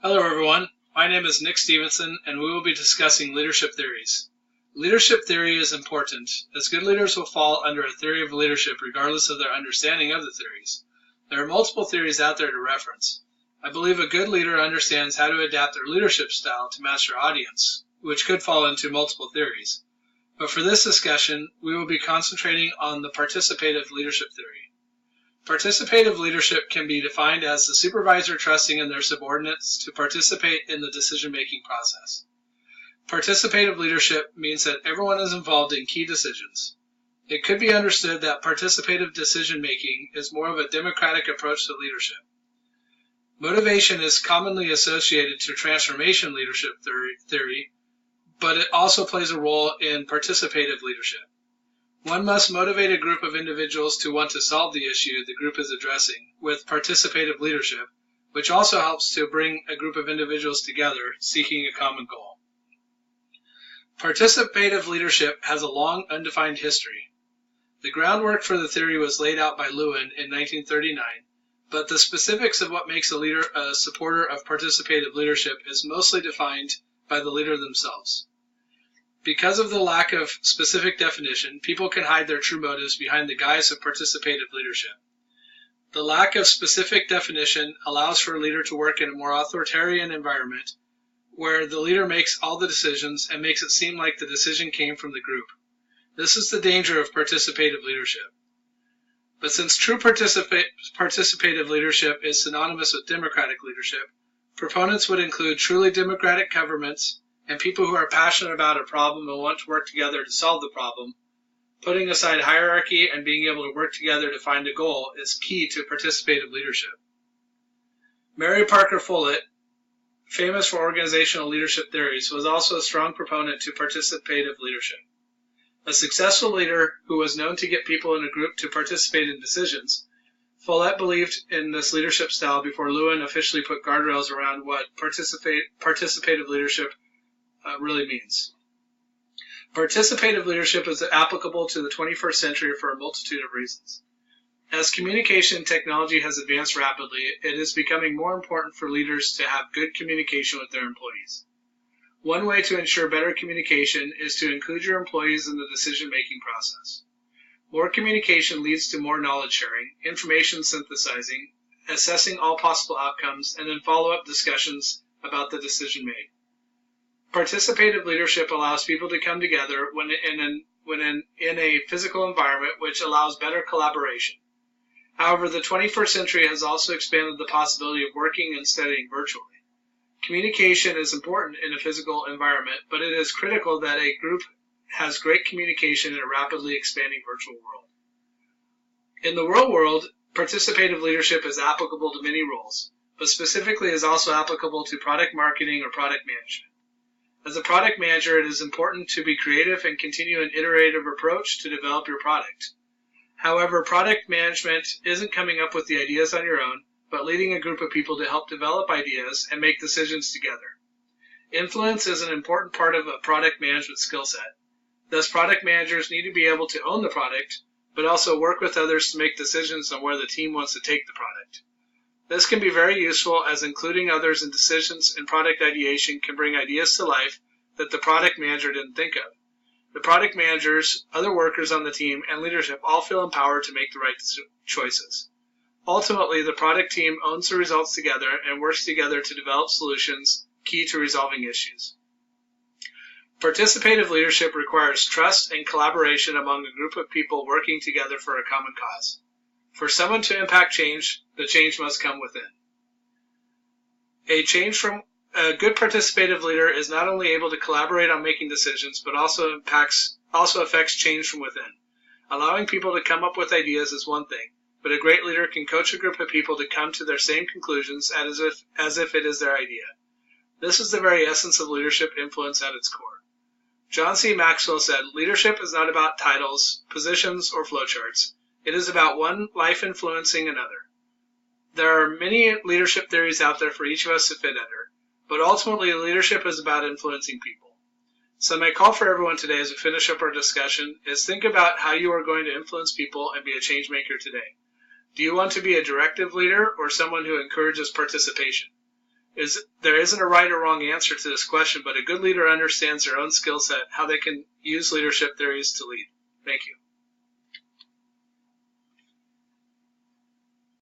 Hello, everyone. My name is Nick Stevenson, and we will be discussing leadership theories. Leadership theory is important, as good leaders will fall under a theory of leadership regardless of their understanding of the theories. There are multiple theories out there to reference. I believe a good leader understands how to adapt their leadership style to match their audience, which could fall into multiple theories. But for this discussion, we will be concentrating on the participative leadership theory. Participative leadership can be defined as the supervisor trusting in their subordinates to participate in the decision-making process. Participative leadership means that everyone is involved in key decisions. It could be understood that participative decision-making is more of a democratic approach to leadership. Motivation is commonly associated to transformation leadership theory, but it also plays a role in participative leadership. One must motivate a group of individuals to want to solve the issue the group is addressing with participative leadership, which also helps to bring a group of individuals together seeking a common goal. Participative leadership has a long, undefined history. The groundwork for the theory was laid out by Lewin in 1939, but the specifics of what makes a leader a supporter of participative leadership is mostly defined by the leader themselves. Because of the lack of specific definition, people can hide their true motives behind the guise of participative leadership. The lack of specific definition allows for a leader to work in a more authoritarian environment where the leader makes all the decisions and makes it seem like the decision came from the group. This is the danger of participative leadership. But since true participative leadership is synonymous with democratic leadership, proponents would include truly democratic governments and people who are passionate about a problem and want to work together to solve the problem. Putting aside hierarchy and being able to work together to find a goal is key to participative leadership. Mary Parker Follett, famous for organizational leadership theories, was also a strong proponent to participative leadership. A successful leader who was known to get people in a group to participate in decisions, Follett believed in this leadership style before Lewin officially put guardrails around what participative leadership really means. Participative leadership is applicable to the 21st century for a multitude of reasons. As communication technology has advanced rapidly, it is becoming more important for leaders to have good communication with their employees. One way to ensure better communication is to include your employees in the decision-making process. More communication leads to more knowledge sharing, information synthesizing, assessing all possible outcomes, and then follow-up discussions about the decision made. Participative leadership allows people to come together when in a physical environment, which allows better collaboration. However, the 21st century has also expanded the possibility of working and studying virtually. Communication is important in a physical environment, but it is critical that a group has great communication in a rapidly expanding virtual world. In the real world, participative leadership is applicable to many roles, but specifically is also applicable to product marketing or product management. As a product manager, it is important to be creative and continue an iterative approach to develop your product. However, product management isn't coming up with the ideas on your own, but leading a group of people to help develop ideas and make decisions together. Influence is an important part of a product management skill set. Thus, product managers need to be able to own the product, but also work with others to make decisions on where the team wants to take the product. This can be very useful, as including others in decisions and product ideation can bring ideas to life that the product manager didn't think of. The product managers, other workers on the team, and leadership all feel empowered to make the right choices. Ultimately, the product team owns the results together and works together to develop solutions key to resolving issues. Participative leadership requires trust and collaboration among a group of people working together for a common cause. For someone to impact change, the change must come within. A good participative leader is not only able to collaborate on making decisions, but also affects change from within. Allowing people to come up with ideas is one thing, but a great leader can coach a group of people to come to their same conclusions as if it is their idea. This is the very essence of leadership influence at its core. John C. Maxwell said, "Leadership is not about titles, positions, or flowcharts. It is about one life influencing another." There are many leadership theories out there for each of us to fit under, but ultimately leadership is about influencing people. So my call for everyone today as we finish up our discussion is think about how you are going to influence people and be a change maker today. Do you want to be a directive leader or someone who encourages participation? There isn't a right or wrong answer to this question, but a good leader understands their own skill set, how they can use leadership theories to lead. Thank you.